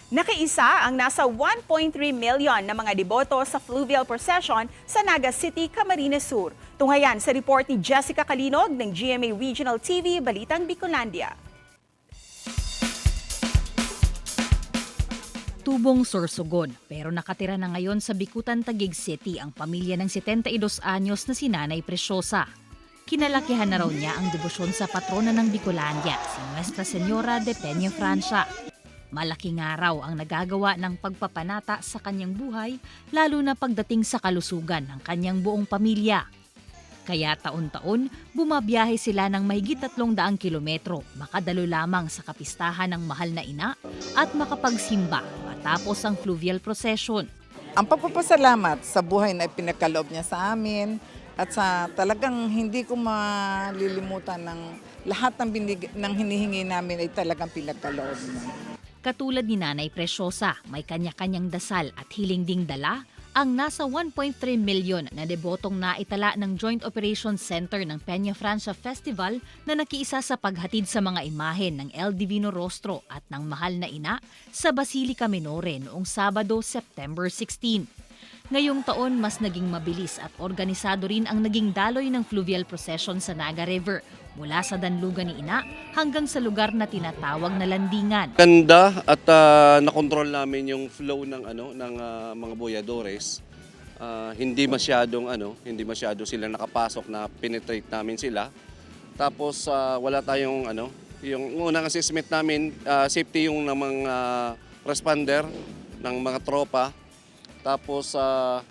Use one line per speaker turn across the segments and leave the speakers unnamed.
Nakiisa ang nasa 1.3 million na mga deboto sa fluvial procession sa Naga City, Camarines Sur. Tunghayan sa report ni Jessica Kalinog ng GMA Regional TV, Balitang Bicolandia.
Tubong Sorsogon, pero nakatira na ngayon sa Bicutan, Taguig City ang pamilya ng 72 anyos na si Nanay Preciosa. Kinalakihan na raw niya ang debosyon sa patrona ng Bicolandia, si Nuestra Señora de Peña Francia. Malaking araw ang nagagawa ng pagpapanata sa kanyang buhay, lalo na pagdating sa kalusugan ng kanyang buong pamilya. Kaya taon-taon, bumabiyahe sila ng mahigit 300 kilometro, makadalo lamang sa kapistahan ng mahal na ina at makapagsimba matapos ang fluvial procession.
Ang pagpapasalamat sa buhay na ipinagkaloob niya sa amin at sa talagang hindi ko malilimutan ng lahat ng hinihingi namin ay talagang pinagkaloob niya.
Katulad ni Nanay Preciosa, may kanya-kanyang dasal at hiling ding dala ang nasa 1.3 milyon na debotong naitala ng Joint Operations Center ng Peña Francia Festival na nakiisa sa paghatid sa mga imahen ng El Divino Rostro at ng Mahal na Ina sa Basilica Minore noong Sabado, September 16. Ngayong taon, mas naging mabilis at organisado rin ang naging daloy ng fluvial procession sa Naga River mula sa Danlugan ni Ina hanggang sa lugar na tinatawag na Landingan.
Ganda at nakontrol namin yung flow ng mga boyadores. Hindi masyado sila nakapasok na penetrate namin sila. Tapos wala tayong yung unang assessment namin, safety yung ng mga responder ng mga tropa. Tapos sa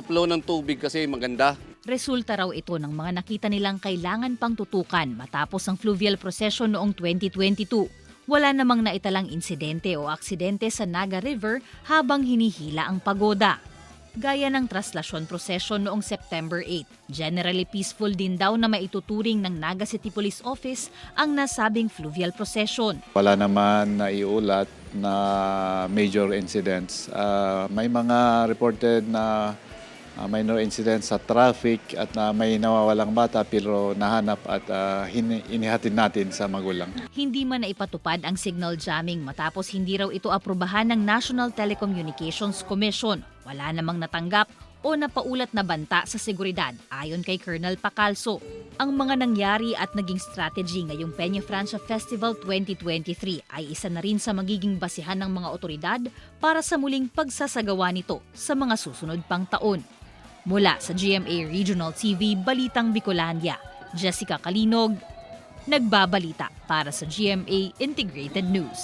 flow ng tubig kasi maganda.
Resulta raw ito ng mga nakita nilang kailangan pang tutukan matapos ang fluvial procession noong 2022. Wala namang naitalang insidente o aksidente sa Naga River habang hinihila ang pagoda. Gaya ng traslasyon procession noong September 8, generally peaceful din daw na maituturing ng Naga City Police Office ang nasabing fluvial procession.
Wala naman naiulat na major incidents. May mga reported na minor incidents sa traffic at may nawawalang bata pero nahanap at inihatid natin sa magulang.
Hindi man naipatupad ang signal jamming matapos hindi raw ito aprubahan ng National Telecommunications Commission. Wala namang natanggap o napaulat na banta sa seguridad ayon kay Colonel Pacalso. Ang mga nangyari at naging strategy ngayong Peña Francia Festival 2023 ay isa na rin sa magiging basihan ng mga otoridad para sa muling pagsasagawa nito sa mga susunod pang taon. Mula sa GMA Regional TV, Balitang Bicolandia, Jessica Kalinog, nagbabalita para sa GMA Integrated News.